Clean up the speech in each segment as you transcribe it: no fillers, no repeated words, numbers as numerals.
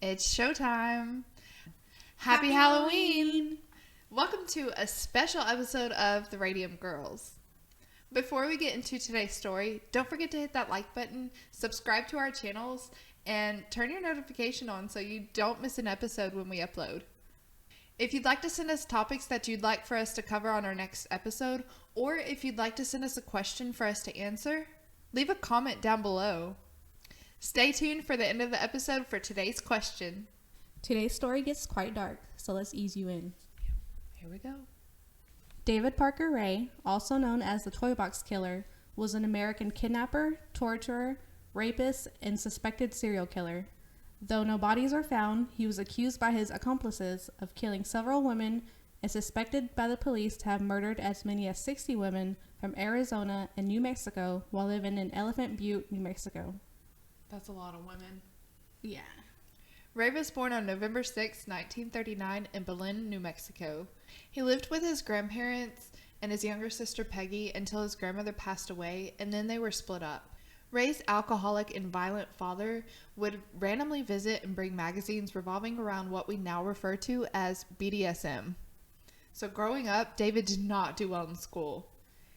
It's showtime. Happy Halloween! Welcome to a special episode of the Radium Girls. Before we get into today's story, don't forget to hit that like button, subscribe to our channels, and turn your notification on so you don't miss an episode when we upload. If you'd like to send us topics that you'd like for us to cover on our next episode, or if you'd like to send us a question for us to answer, leave a comment down below. Stay tuned for the end of the episode for today's question. Today's story gets quite dark, so let's ease you in. Here we go. David Parker Ray, also known as the Toy Box Killer, was an American kidnapper, torturer, rapist, and suspected serial killer. Though no bodies were found, he was accused by his accomplices of killing several women and suspected by the police to have murdered as many as 60 women from Arizona and New Mexico while living in Elephant Butte, New Mexico. That's a lot of women. Yeah. Ray was born on November 6, 1939 in Belen, New Mexico. He lived with his grandparents and his younger sister Peggy until his grandmother passed away, and then they were split up. Ray's alcoholic and violent father would randomly visit and bring magazines revolving around what we now refer to as BDSM. So growing up, David did not do well in school.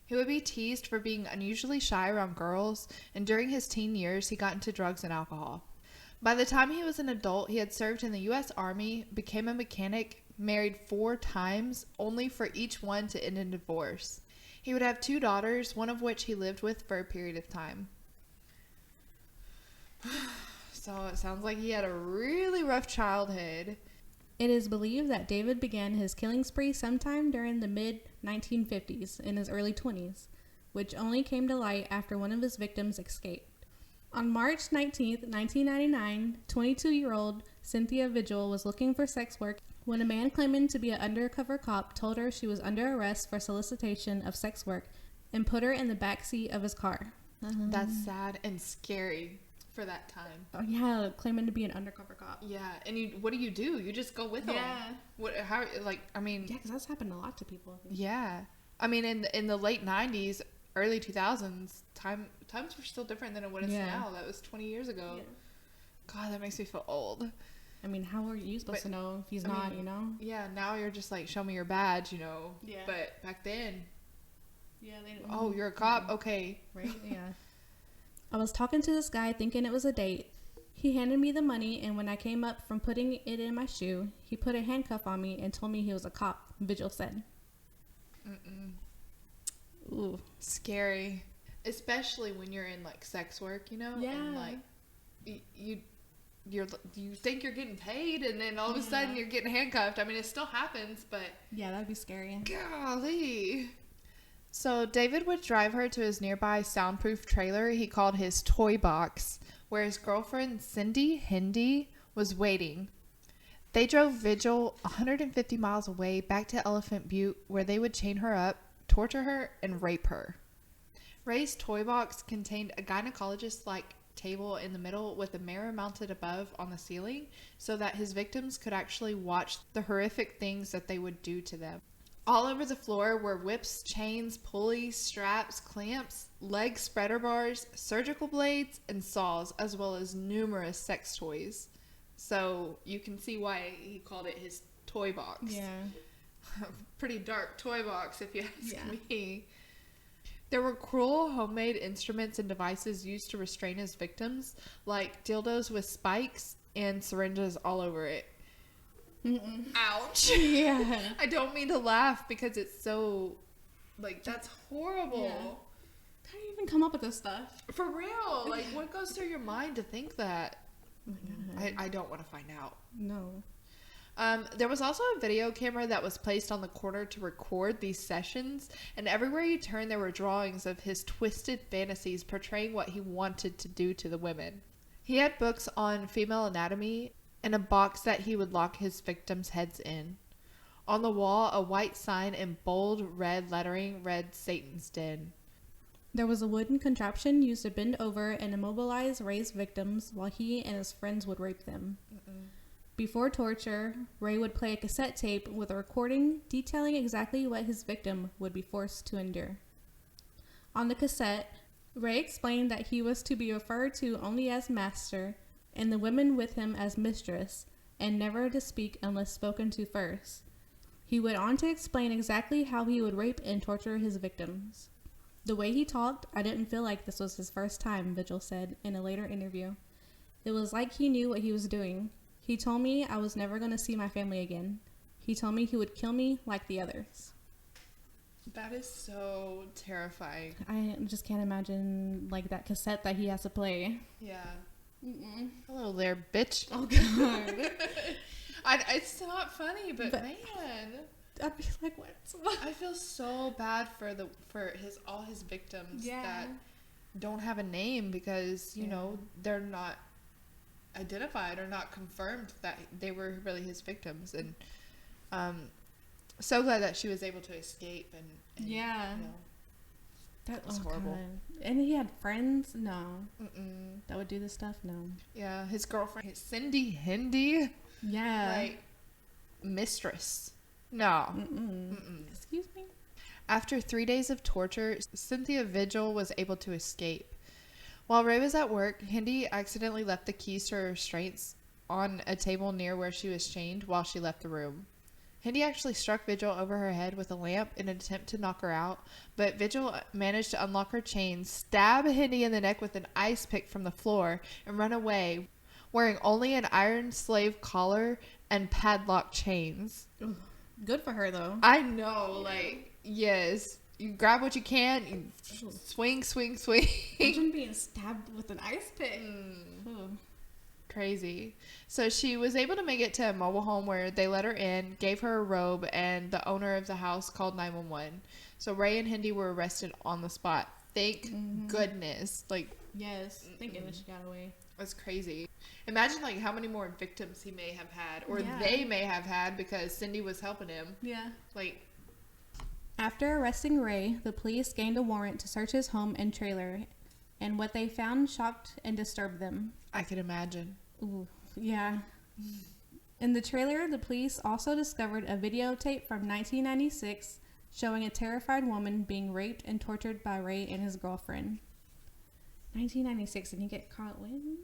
He would be teased for being unusually shy around girls, and during his teen years, he got into drugs and alcohol. By the time he was an adult, he had served in the U.S. Army, became a mechanic, married 4 times, only for each one to end in divorce. He would have 2 daughters, one of which he lived with for a period of time. So it sounds like he had a really rough childhood. It is believed that David began his killing spree sometime during the mid-1950s, in his early 20s, which only came to light after one of his victims escaped. On March 19, 1999, 22-year-old Cynthia Vigil was looking for sex work when a man claiming to be an undercover cop told her she was under arrest for solicitation of sex work and put her in the backseat of his car. That's sad and scary for that time. Oh, yeah, claiming to be an undercover cop. Yeah, and what do? You just go with them. Yeah. What? How? Like, I mean. Yeah, because that's happened a lot to people. I think. Yeah, I mean, in the late 90s, early 2000s, times were still different than what it is now. That was 20 years ago. Yeah. God, that makes me feel old. I mean, how are you supposed to know if he's not, you know? Yeah, now you're just like, show me your badge, you know? Yeah. But back then... Yeah, they didn't... Oh, you're a cop? Okay. Right? Yeah. I was talking to this guy thinking it was a date. He handed me the money, and when I came up from putting it in my shoe, he put a handcuff on me and told me he was a cop, Vigil said. Ooh. Scary. Especially when you're in, like, sex work, you know? Yeah. And, like, you think you're getting paid, and then all of a sudden you're getting handcuffed. I mean, it still happens, but... Yeah, that'd be scary. Golly. So David would drive her to his nearby soundproof trailer he called his toy box, where his girlfriend Cindy Hindi was waiting. They drove Vigil 150 miles away back to Elephant Butte, where they would chain her up, torture her, and rape her. Ray's toy box contained a gynecologist-like table in the middle with a mirror mounted above on the ceiling so that his victims could actually watch the horrific things that they would do to them. All over the floor were whips, chains, pulleys, straps, clamps, leg spreader bars, surgical blades, and saws, as well as numerous sex toys. So you can see why he called it his toy box. Yeah. Pretty dark toy box, if you ask me. There were cruel homemade instruments and devices used to restrain his victims, like dildos with spikes and syringes all over it. Ouch. Yeah. I don't mean to laugh because it's so, like, that's horrible. Yeah. How do you even come up with this stuff? For real. Like, what goes through your mind to think that? Oh my God. I don't want to find out. No. There was also a video camera that was placed on the corner to record these sessions, and everywhere you turn there were drawings of his twisted fantasies portraying what he wanted to do to the women. He had books on female anatomy and a box that he would lock his victims' heads in. On the wall, a white sign in bold red lettering read Satan's Den. There was a wooden contraption used to bend over and immobilize Ray's victims while he and his friends would rape them. Before torture, Ray would play a cassette tape with a recording detailing exactly what his victim would be forced to endure. On the cassette, Ray explained that he was to be referred to only as Master, and the women with him as mistress, and never to speak unless spoken to first. He went on to explain exactly how he would rape and torture his victims. The way he talked, I didn't feel like this was his first time, Vigil said in a later interview. It was like he knew what he was doing. He told me I was never going to see my family again. He told me he would kill me like the others. That is so terrifying. I just can't imagine, like, that cassette that he has to play. Yeah. Mm-mm. Hello there, bitch. Oh, God. It's not funny, but man, I'd be like, what? I feel so bad for all his victims that don't have a name because you know they're not identified or not confirmed that they were really his victims, and so glad that she was able to escape and yeah. You know, That was horrible. God. And he had friends? No. Mm-mm. That would do this stuff? No. Yeah, his girlfriend, Cindy Hindi. Yeah. Like, mistress. No. Mm-mm. Mm-mm. Excuse me? After 3 days of torture, Cynthia Vigil was able to escape. While Ray was at work, Hindi accidentally left the keys to her restraints on a table near where she was chained while she left the room. Hindi actually struck Vigil over her head with a lamp in an attempt to knock her out, but Vigil managed to unlock her chains, stab Hindi in the neck with an ice pick from the floor, and run away, wearing only an iron slave collar and padlock chains. Ugh. Good for her, though. I know, like, yes. You grab what you can, you swing. Imagine being stabbed with an ice pick. Mm. Crazy. So she was able to make it to a mobile home where they let her in, gave her a robe, and the owner of the house called 911. So Ray and Hindi were arrested on the spot. Thank goodness. Like, yes. Thank goodness she got away. that's crazy. Imagine like how many more victims he may have had, or Yeah. they may have had because Cindy was helping him. Yeah. Like, After arresting Ray, the police gained a warrant to search his home and trailer, and what they found shocked and disturbed them. I could imagine. Ooh, yeah. In the trailer, the police also discovered a videotape from 1996 showing a terrified woman being raped and tortured by Ray and his girlfriend. 1996, and you get caught when?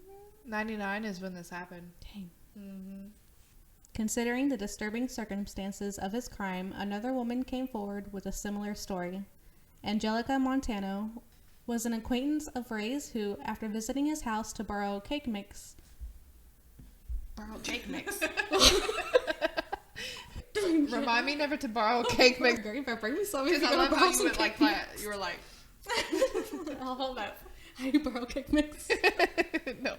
99 is when this happened. Dang. Mm-hmm. Considering the disturbing circumstances of his crime, another woman came forward with a similar story. Angelica Montano was an acquaintance of Ray's who, after visiting his house to borrow cake mix... Borrow cake mix. Remind me never to borrow cake mix. Bring me some. Because I love how you went like that. You were like... I'll hold that. How do you borrow cake mix? No.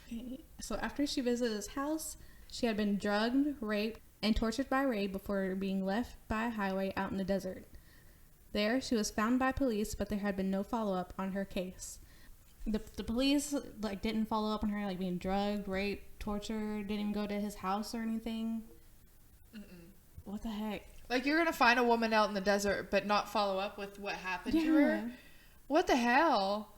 Okay. So after she visited his house, she had been drugged, raped, and tortured by Ray before being left by a highway out in the desert. There, she was found by police, but there had been no follow-up on her case. The police like didn't follow up on her, like being drugged, raped, tortured, didn't even go to his house or anything. Mm-mm. What the heck? Like, you're going to find a woman out in the desert, but not follow up with what happened to her? What the hell?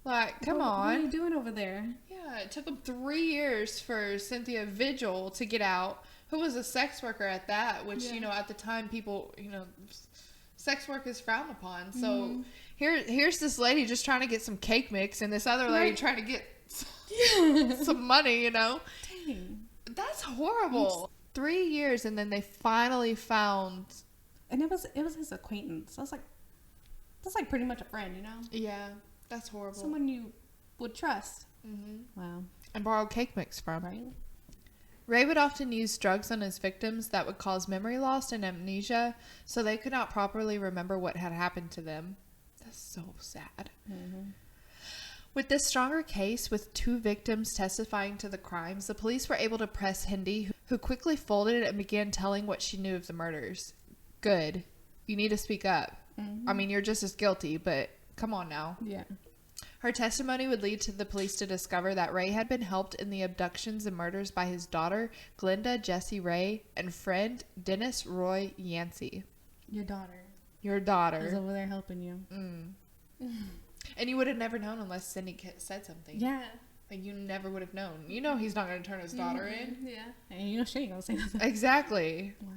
Like, come on. What are you doing over there? Yeah, it took them 3 years for Cynthia Vigil to get out, who was a sex worker at that, which, you know, at the time people, you know, sex work is frowned upon. So here's this lady just trying to get some cake mix and this other lady trying to get some money, you know? Dang. That's horrible. 3 years, and then they finally found... And it was his acquaintance. That's like pretty much a friend, you know? Yeah, that's horrible. Someone you would trust. Mm-hmm. Wow. And borrow cake mix from. Right? Ray would often use drugs on his victims that would cause memory loss and amnesia, so they could not properly remember what had happened to them. That's so sad. Mm-hmm. With this stronger case, with 2 victims testifying to the crimes, the police were able to press Hindi, who quickly folded and began telling what she knew of the murders. Good. You need to speak up. Mm-hmm. I mean, you're just as guilty, but come on now. Yeah. Her testimony would lead to the police to discover that Ray had been helped in the abductions and murders by his daughter, Glenda Jessie Ray, and friend, Dennis Roy Yancey. Your daughter. Your daughter. Is over there helping you. And you would have never known unless Cindy said something. Yeah. Like, you never would have known. You know he's not going to turn his daughter in. Yeah. And you know she ain't gonna say nothing. Exactly. Wow.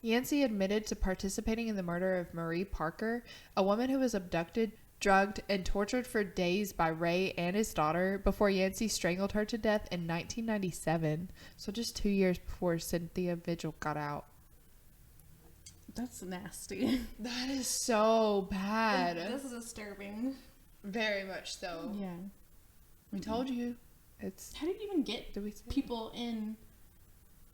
Yancey admitted to participating in the murder of Marie Parker, a woman who was abducted drugged, and tortured for days by Ray and his daughter before Yancey strangled her to death in 1997. So just 2 years before Cynthia Vigil got out. That's nasty. That is so bad. This is disturbing. Very much so. Yeah. We told you. It's. How did you even get Did we say people in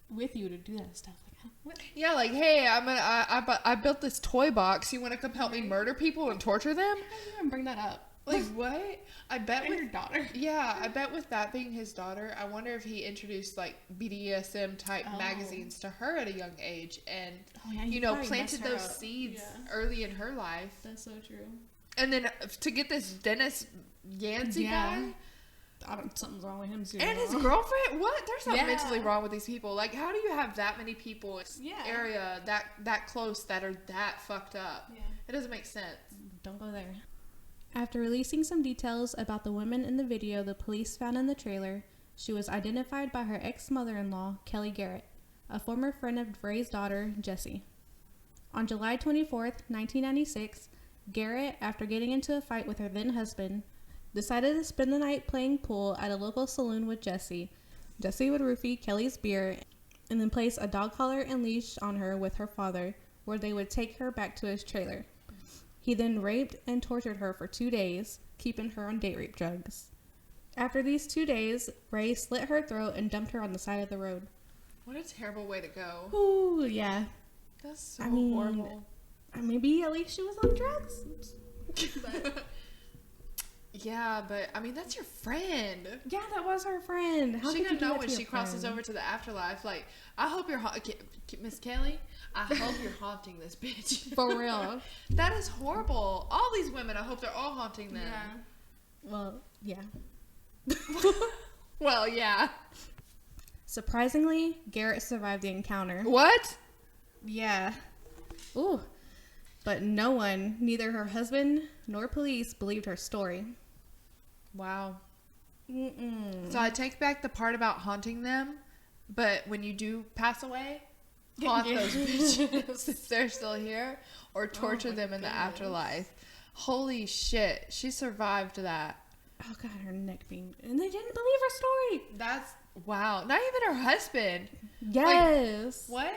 with you to do that stuff? Like, what? Yeah, like, hey, I built this toy box. You want to come help me murder people and torture them? How did you even bring that up? Like, what? I bet And with your daughter. Yeah, I bet with that being his daughter, I wonder if he introduced like BDSM type magazines to her at a young age, and you know, planted those seeds early in her life. That's so true. And then to get this Dennis Yancey guy, something's wrong with him too. and his girlfriend. What? There's something mentally wrong with these people. Like, how do you have that many people in this area that close that are that fucked up? Yeah. It doesn't make sense. Don't go there. After releasing some details about the women in the video the police found in the trailer, she was identified by her ex-mother-in-law, Kelly Garrett, a former friend of Ray's daughter, Jessie. On July 24th, 1996, Garrett, after getting into a fight with her then-husband, decided to spend the night playing pool at a local saloon with Jessie. Jessie would roofie Kelly's beer and then place a dog collar and leash on her with her father, where they would take her back to his trailer. He then raped and tortured her for 2 days, keeping her on date rape drugs. After these 2 days, Ray slit her throat and dumped her on the side of the road. What a terrible way to go. Ooh, yeah. That's so horrible. Maybe at least she was on drugs. Yeah, but I mean, that's your friend. Yeah, that was her friend. How she could gonna you do know that when to she your crosses friend? over to the afterlife. Like, I hope you're Miss Kelly. I hope you're haunting this bitch. For real. That is horrible. All these women, I hope they're all haunting them. Yeah. Well, yeah. Well, yeah. Surprisingly, Garrett survived the encounter. What? Yeah. Ooh. But no one, neither her husband nor police, believed her story. Wow. Mm-mm. So I take back the part about haunting them, but when you do pass away, haunt those bitches if they're still here, or torture them in the afterlife. Holy shit. She survived that. Oh, God, her neck being... And they didn't believe her story. That's... Wow. Not even her husband. Yes. Like, what?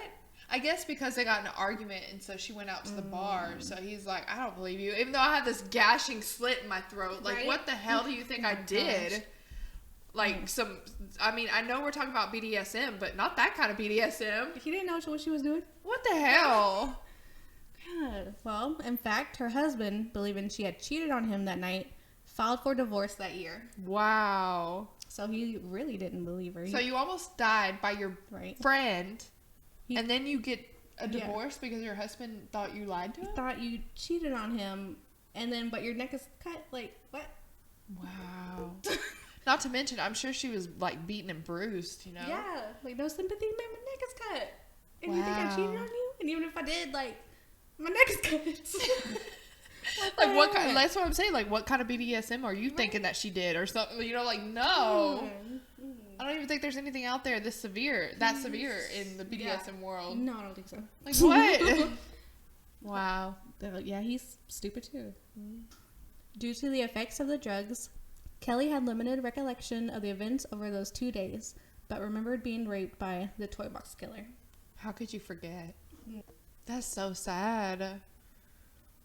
I guess because they got in an argument, and so she went out to the bar. So he's like, I don't believe you. Even though I had this gashing slit in my throat. Like, what the hell do you think I did? Gosh. Like, I mean, I know we're talking about BDSM, but not that kind of BDSM. He didn't know what she was doing? What the hell? God. Well, in fact, her husband, believing she had cheated on him that night, filed for divorce that year. Wow. So he really didn't believe her. So you almost died by your friend, and then you get a divorce because your husband thought you lied to him? He thought you cheated on him, and then, but your neck is cut. Like, what? Wow. Not to mention, I'm sure she was, like, beaten and bruised, you know? Yeah. Like, no sympathy, man, my neck is cut. And you think I cheated on you? And even if I did, like, my neck is cut. Like, what kind, that's what I'm saying. Like, what kind of BDSM are you thinking that she did or something? You know, like, no. I don't even think there's anything out there that severe in the BDSM world. No, I don't think so. Like, what? Wow. Yeah, he's stupid too. Due to the effects of the drugs, Kelly had limited recollection of the events over those 2 days, but remembered being raped by the toy box killer. How could you forget? That's so sad.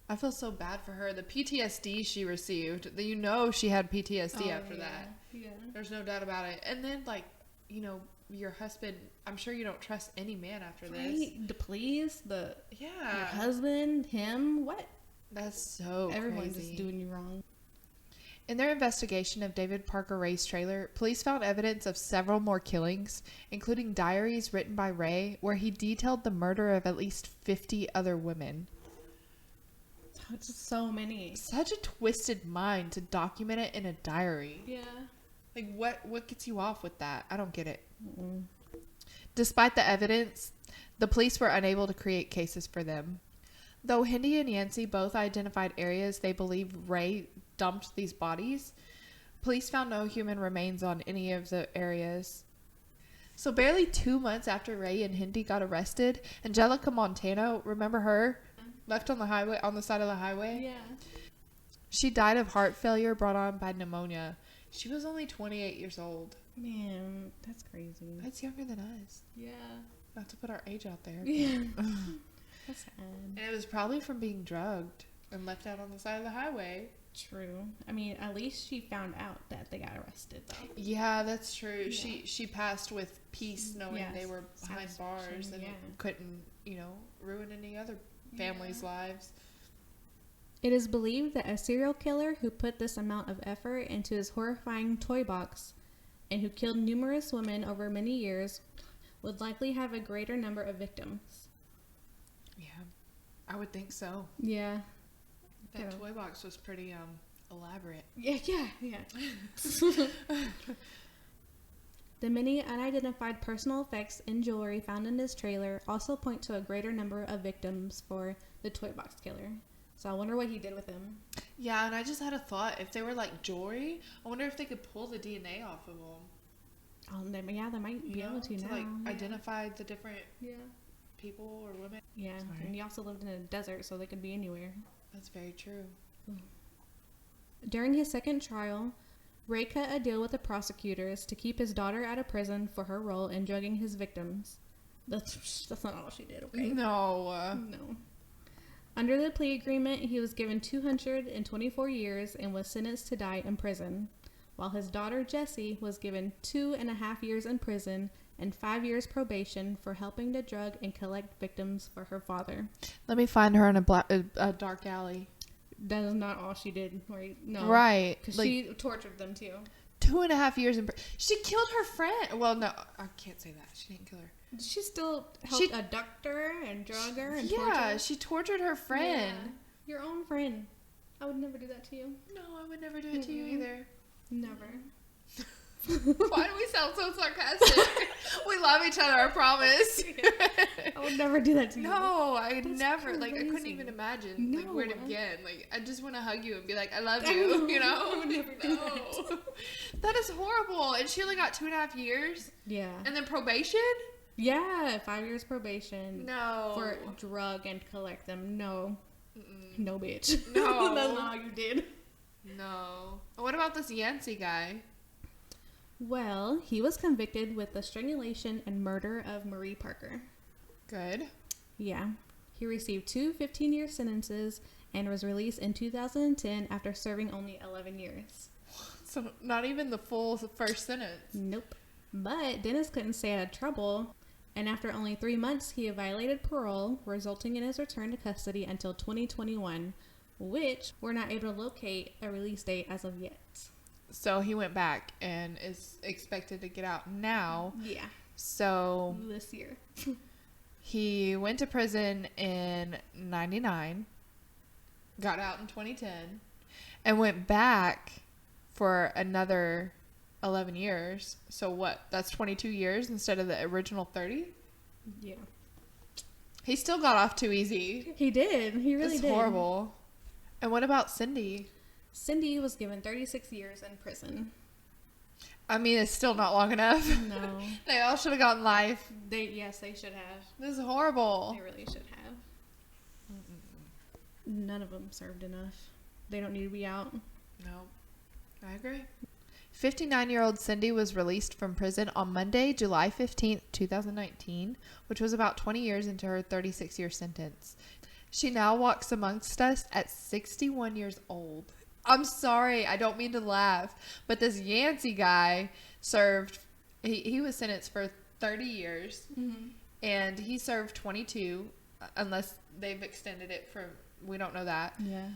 I feel so bad for her. The PTSD she received. You know she had PTSD after that. Yeah. There's no doubt about it. And then, like, you know, your husband, I'm sure you don't trust any man after this. The police, your Yeah. husband, him, what? That's so Everyone's crazy. just doing you wrong. In their investigation of David Parker Ray's trailer, police found evidence of several more killings, including diaries written by Ray, where he detailed the murder of at least 50 other women. It's so many. Such a twisted mind to document it in a diary. Yeah. Like, what gets you off with that? I don't get it. Mm-mm. Despite the evidence, the police were unable to create cases for them. Though Hindi and Yancey both identified areas they believe Ray dumped these bodies, police found no human remains on any of the areas. So barely 2 months after Ray and Hindi got arrested, Angelica Montano, remember her? Left on the highway, on the side of the highway? Yeah. She died of heart failure brought on by pneumonia. She was only 28 years old. Man, that's crazy. That's younger than us. Yeah. Not to put our age out there. Yeah. That's sad. And it was probably from being drugged and left out on the side of the highway. True. I mean, at least she found out that they got arrested, though. Yeah, that's true. Yeah. She passed with peace, knowing Yes. they were behind bars and Yeah. couldn't, ruin any other families' lives. It is believed that a serial killer who put this amount of effort into his horrifying toy box and who killed numerous women over many years would likely have a greater number of victims. Yeah, I would think so. Yeah. That toy box was pretty elaborate. Yeah. The many unidentified personal effects and jewelry found in this trailer also point to a greater number of victims for the toy box killer. So I wonder what he did with them. Yeah, and I just had a thought. If they were like jewelry, I wonder if they could pull the DNA off of them. They might be able to now. Like identify the different Yeah. people or women. Yeah. Sorry. And he also lived in a desert, so they could be anywhere. That's very true. During his second trial, Ray cut a deal with the prosecutors to keep his daughter out of prison for her role in drugging his victims. That's not all she did, okay? No. No. Under the plea agreement, he was given 224 years and was sentenced to die in prison, while his daughter Jessie was given 2.5 years in prison and 5 years probation for helping to drug and collect victims for her father. Let me find her in a dark alley. That is not all she did, right? No. Right. Because Like, she tortured them too. 2.5 years in prison. She killed her friend. Well, no, I can't say that. She didn't kill her. She still helped abduct her and drug her and torture her. She tortured her friend. Yeah. Your own friend. I would never do that to you. No, I would never do it to you either. Never. Why do we sound so sarcastic? We love each other, I promise. I would never do that to you. No, I That's never. Like, I couldn't crazy. even imagine like, where to No. begin. Like, I just want to hug you and be like, I love you, you know? I would never do that. That is horrible. And she only got 2.5 years? Yeah. And then probation? Yeah, 5 years probation. No. For drug and collect them. No. Mm-mm. No, bitch. No. That's not how you did. No. What about this Yancey guy? Well, he was convicted with the strangulation and murder of Marie Parker. Good. Yeah. He received 2 15-year sentences and was released in 2010 after serving only 11 years. So not even the full first sentence. Nope. But Dennis couldn't stay out of trouble, and after only 3 months, he violated parole, resulting in his return to custody until 2021, which we're not able to locate a release date as of yet. So he went back and is expected to get out now. Yeah. So This year. he went to prison in 99, got out in 2010, and went back for another 11 years. So what? That's 22 years instead of the original 30? Yeah. He still got off too easy. He did. He really It's did. horrible. And what about Cindy? Cindy was given 36 years in prison. I mean, it's still not long enough. No. They all should have gotten life. Yes, they should have. This is horrible. They really should have. None of them served enough. They don't need to be out. No, I agree. 59-year-old Cindy was released from prison on Monday, July 15th, 2019, which was about 20 years into her 36-year sentence. She now walks amongst us at 61 years old. I'm sorry, I don't mean to laugh, but this Yancey guy served, he was sentenced for 30 years, and he served 22, unless they've extended it from, we don't know that. Yeah.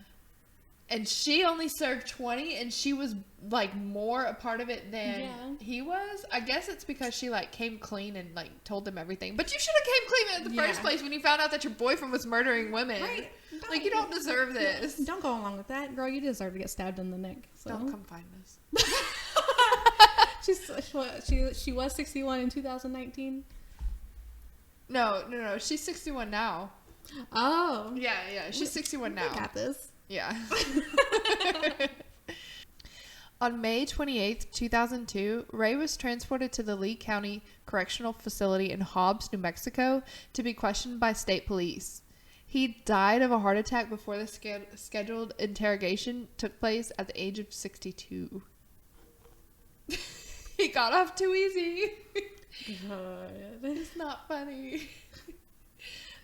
And she only served 20, and she was, like, more a part of it than he was. I guess it's because she, like, came clean and, like, told them everything. But you should have came clean in the first place when you found out that your boyfriend was murdering women. Right. Like, you don't deserve this. Don't go along with that. Girl, you deserve to get stabbed in the neck. So. Don't come find us. She was 61 in 2019? No. She's 61 now. Oh. Yeah. She's 61 now. I got this. Yeah. On May 28th, 2002, Ray was transported to the Lee County Correctional Facility in Hobbs, New Mexico, to be questioned by state police. He died of a heart attack before the scheduled interrogation took place at the age of 62. He got off too easy. God. It's not funny.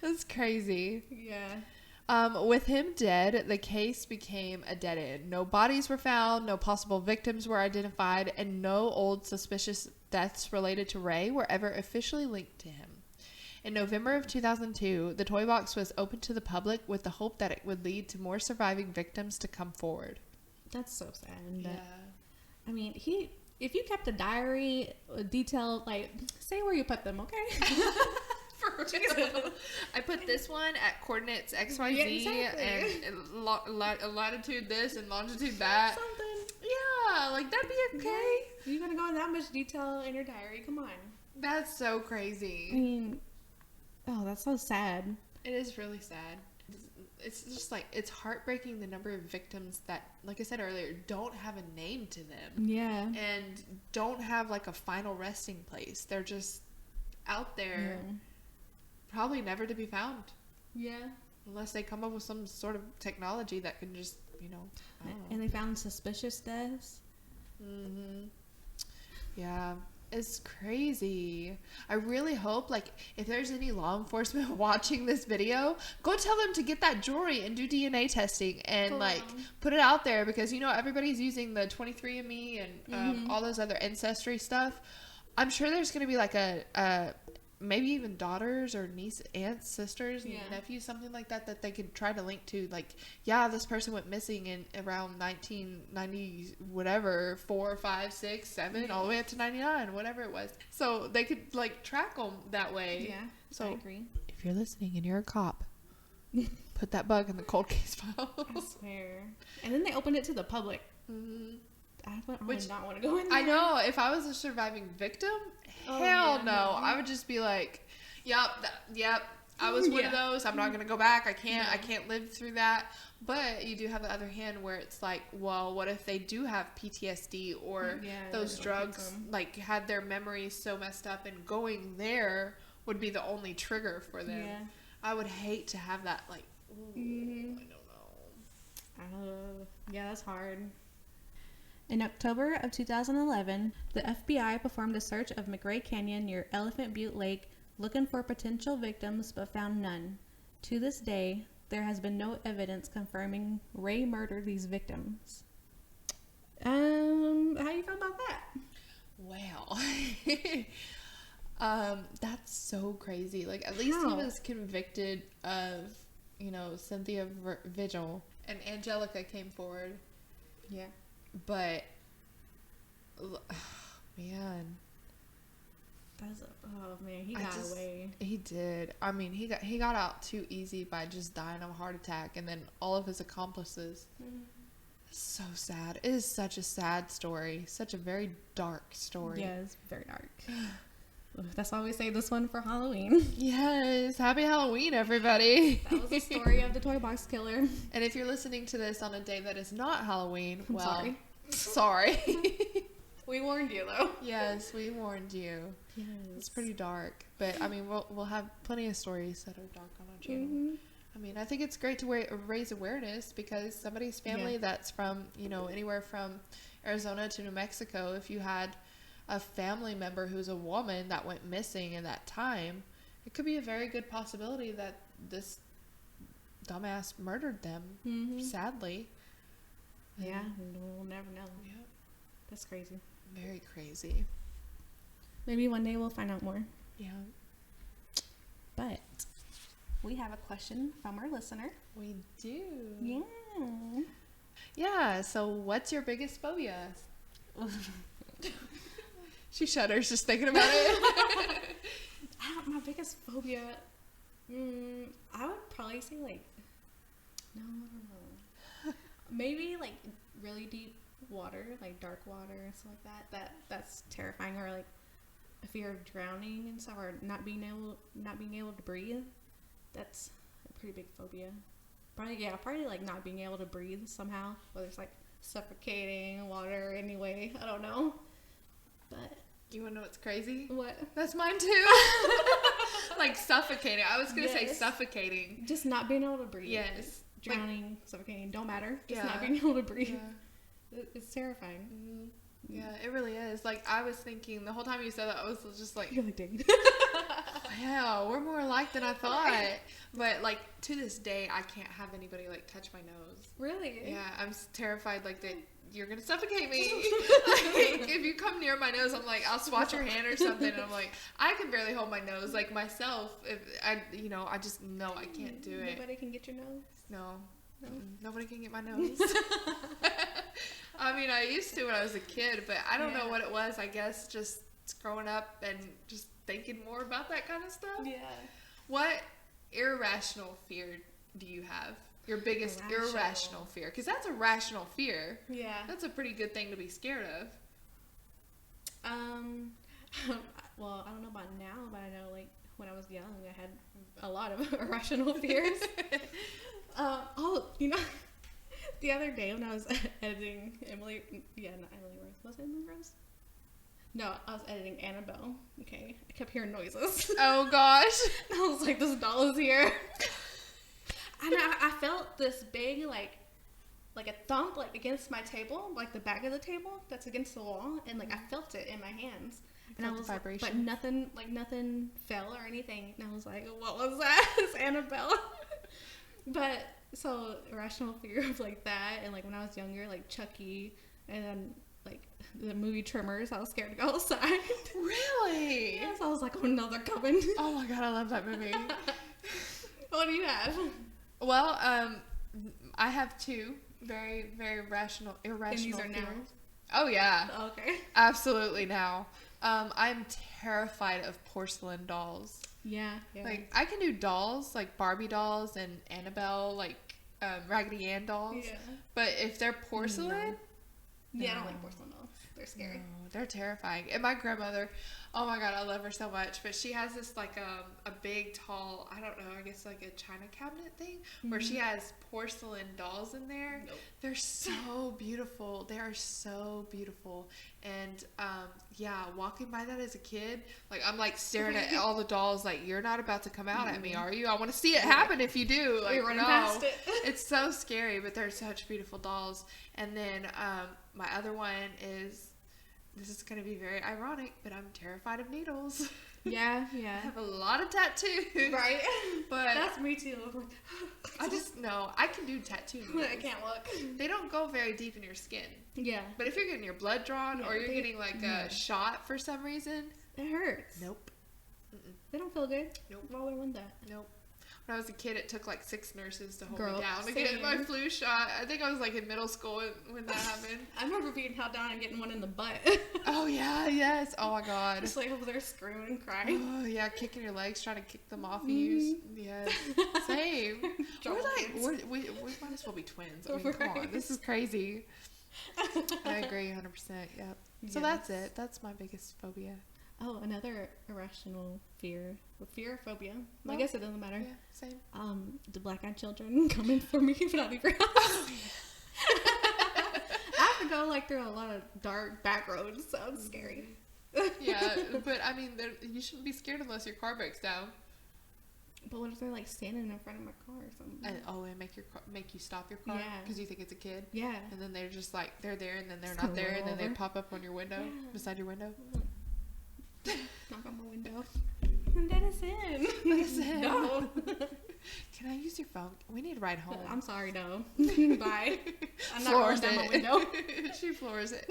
That's crazy. Yeah. With him dead, the case became a dead end. No bodies were found, no possible victims were identified, and no old suspicious deaths related to Ray were ever officially linked to him. In November of 2002, the toy box was opened to the public with the hope that it would lead to more surviving victims to come forward. That's so sad. Yeah. I mean, if you kept a diary, detailed, like, say where you put them, okay? For real. I put this one at coordinates XYZ, Yeah, exactly. and latitude this and longitude that. Something. Yeah, like that'd be okay. You're gonna go in that much detail in your diary? Come on. That's so I crazy. mean, oh, that's so sad. It is really sad. It's just like, it's heartbreaking the number of victims that, like I said earlier, don't have a name to them. Yeah. And don't have like a final resting place. They're just out there, probably never to be found. Yeah. Unless they come up with some sort of technology that can just, I don't know. And they found suspicious deaths. Mm-hmm. Yeah. It's crazy. I really hope, like, if there's any law enforcement watching this video, go tell them to get that jewelry and do DNA testing and, like, put it out there because, everybody's using the 23andMe and all those other ancestry stuff. I'm sure there's going to be, like, a maybe even daughters or aunts, sisters, nephews, something like that they could try to link to, like, yeah, this person went missing in around 1990, whatever, 4, 5, 6, 7, all the way up to 99, whatever it was. So they could, like, track them that way. Yeah, so I agree. If you're listening and you're a cop, put that bug in the cold case file. I swear. And then they opened it to the public. Mm-hmm. I would not want to go in there. I know. If I was a surviving victim, hell no. I would just be like, yep. I was one of those. I'm not going to go back. I can't live through that. But you do have the other hand where it's like, well, what if they do have PTSD or those drugs, like, had their memories so messed up, and going there would be the only trigger for them. Yeah. I would hate to have that, like, I don't know. Yeah, that's hard. In October of 2011, the FBI performed a search of McRae Canyon near Elephant Butte Lake, looking for potential victims, but found none. To this day, there has been no evidence confirming Ray murdered these victims. How you feel about that? Well, that's so crazy. Like, at least he was convicted of, Cynthia Vigil, and Angelica came forward. Yeah. But, man. He got away. He did. I mean, he got out too easy by just dying of a heart attack, and then all of his accomplices. So sad. It is such a sad story. Such a very dark story. Yeah, it's very dark. That's why we say this one for Halloween. Yes. Happy Halloween, everybody. That was the story of the toy box killer. And if you're listening to this on a day that is not Halloween, sorry. We warned you, though. Yes, we warned you. Yes. It's pretty dark. But, I mean, we'll have plenty of stories that are dark on our channel. I mean, I think it's great to raise awareness because somebody's family that's from, anywhere from Arizona to New Mexico, if you had a family member who's a woman that went missing in that time, it could be a very good possibility that this dumbass murdered them, sadly. Yeah, we'll never know. Yep. That's crazy. Very crazy. Maybe one day we'll find out more. Yeah. But we have a question from our listener. We do. Yeah. Yeah, so what's your biggest phobia? She shudders just thinking about it. My biggest phobia, I would probably say, like, no, I don't know. Maybe, like, really deep water, like dark water and stuff like that. That's terrifying. Or, like, a fear of drowning and stuff, or not being able to breathe. That's a pretty big phobia. Probably like not being able to breathe somehow, whether it's like suffocating water anyway. I don't know. But you want to know what's crazy? What? That's mine too. Like suffocating. I was going to say Yes. suffocating. Just not being able to breathe. Yes. Drowning, suffocating, don't matter. Just Yeah. not being able to breathe. Yeah. It's terrifying. Mhm. Yeah, it really is. Like, I was thinking, the whole time you said that, I was just like, You're like, dang. yeah, we're more alike than I thought. But, like, to this day, I can't have anybody, like, touch my nose. Really? Yeah, I'm terrified, like, that you're going to suffocate me. Like, if you come near my nose, I'm like, I'll swat your hand or something. And I'm like, I can barely hold my nose. Like, myself, if I just know I can't do it. Nobody can get your nose? No. No? Nobody can get my nose. I mean, I used to when I was a kid, but I don't know what it was. I guess just growing up and just thinking more about that kind of stuff. Yeah. What irrational fear do you have? Your biggest irrational fear? Because that's a rational fear. Yeah. That's a pretty good thing to be scared of. Well, I don't know about now, but I know, like, when I was young, I had a lot of irrational fears. The other day when I was editing not Emily Rose. Was it Emily Rose? No, I was editing Annabelle. Okay. I kept hearing noises. Oh, gosh. I was like, this doll is here. And I felt this big, like a thump, like, against my table, like the back of the table that's against the wall. And, like, I felt it in my hands. And I was vibration. but nothing fell or anything. And I was like, what was that? It's Annabelle. But, so, irrational fear of, like, that. And, like, when I was younger, like, Chucky. And then, like, the movie Tremors. I was scared to go outside. Really? Yes, I was like, oh, no, they're coming. Oh, my God, I love that movie. What do you have? Well, I have two very, very irrational And these are now? fears. Oh, yeah. Okay. Absolutely now. I'm terrified of porcelain dolls. Yeah. Like, I can do dolls, like Barbie dolls and Annabelle, like Raggedy Ann dolls. Yeah. But if they're porcelain, Yeah, I don't No. like porcelain dolls. They're scary. no, they're terrifying. And my grandmother, oh my God, I love her so much. But she has this, like, a big, tall, I don't know, I guess like a china cabinet thing, where she has porcelain dolls in there. Nope. They're so beautiful. They are so beautiful. And, yeah, walking by that as a kid, like, I'm, like, staring at all the dolls, like, you're not about to come out at me, are you? I want to see it happen if you do. Like, You're running no. past it. It's so scary, but they're such beautiful dolls. And then, my other one is, this is going to be very ironic, but I'm terrified of needles. Yeah. I have a lot of tattoos. Right. But That's me too. I just, no, I can do tattoo I needles. can't look. They don't go very deep in your skin. Yeah. But if you're getting your blood drawn Yeah, or you're they- getting like yeah. a shot for some reason, It hurts. nope. They don't feel good. Nope. Why would I want that? Nope. When I was a kid, it took like 6 nurses to hold Girl, me down to get my same. flu shot. I think I was like in middle school when that happened. I remember being held down and getting one in the butt. Oh yeah, yes. Oh my God. Just like over there screaming and crying. Oh yeah, kicking your legs, trying to kick them off of you. Yes, same. We're Trouble like, kids. we might as well be twins. I mean, come on, this is crazy. I agree, 100%. Yep. So that's Yes. it. That's my biggest phobia. Oh, another irrational fear. Fear or phobia? No. I guess it doesn't matter. Yeah, same. The black-eyed children coming for me if not leave your house. I have to go like through a lot of dark back roads. Sounds scary. Yeah, but I mean, you shouldn't be scared unless your car breaks down. But what if they're like standing in front of my car or something? And make you stop your car Yeah. because you think it's a kid. Yeah. And then they're just like they're there and then they're Just not gonna there and roll then they over. pop up on your window Yeah. beside your window. Knock on my window. That is in. That is in. No. Can I use your phone? We need a ride home. I'm sorry, no. Bye. I'm not Floors rolling down my it. window. She floors it.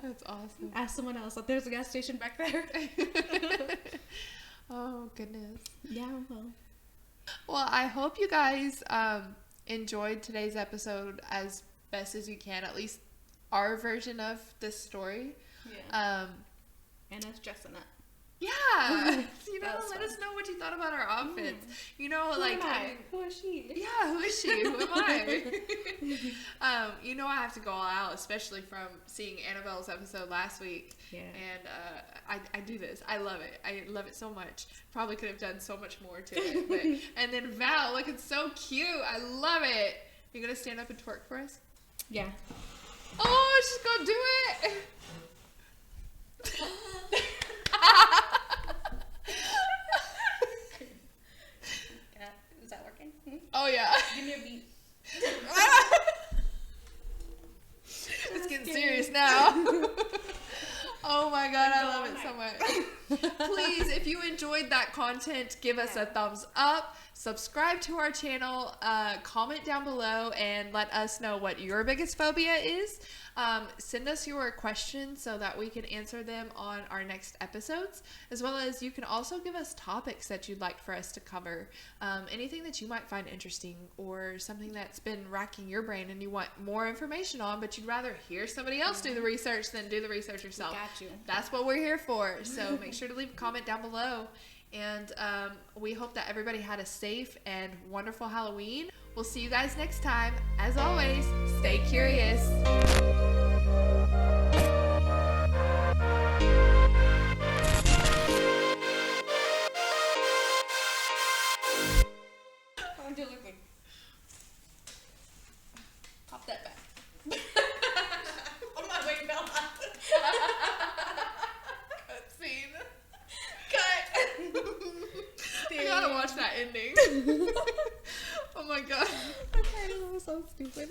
That's awesome. Ask someone else. Like, there's a gas station back there. Oh goodness. Yeah, well. Well, I hope you guys enjoyed today's episode as best as you can. At least our version of this story. Yeah. And us dressing up. Yeah. You know, That was let fun. us know what you thought about our outfits. You know, Who like am I I? mean, Who is she? yeah, who is she? Who am I? You know, I have to go all out, especially from seeing Annabelle's episode last week. Yeah. And I do this. I love it. I love it so much. Probably could have done so much more to it. But, and then Val looking so cute. I love it. You gonna stand up and twerk for us? Yeah. Oh, she's gonna do it. my God, I love it so much. Please, if you enjoyed that content, give us a thumbs up, subscribe to our channel, comment down below, and let us know what your biggest phobia is. Send us your questions so that we can answer them on our next episodes, as well as you can also give us topics that you'd like for us to cover. Anything that you might find interesting, or something that's been racking your brain and you want more information on, but you'd rather hear somebody else do the research than do the research yourself. Got you. That's what we're here for. So make sure to leave a comment down below. And we hope that everybody had a safe and wonderful Halloween. We'll see you guys next time. As always, stay curious. I'm still looking. Pop that back. Oh my wait, no. Cut scene. Cut. I gotta watch that ending. Oh my God. Okay, that was so stupid.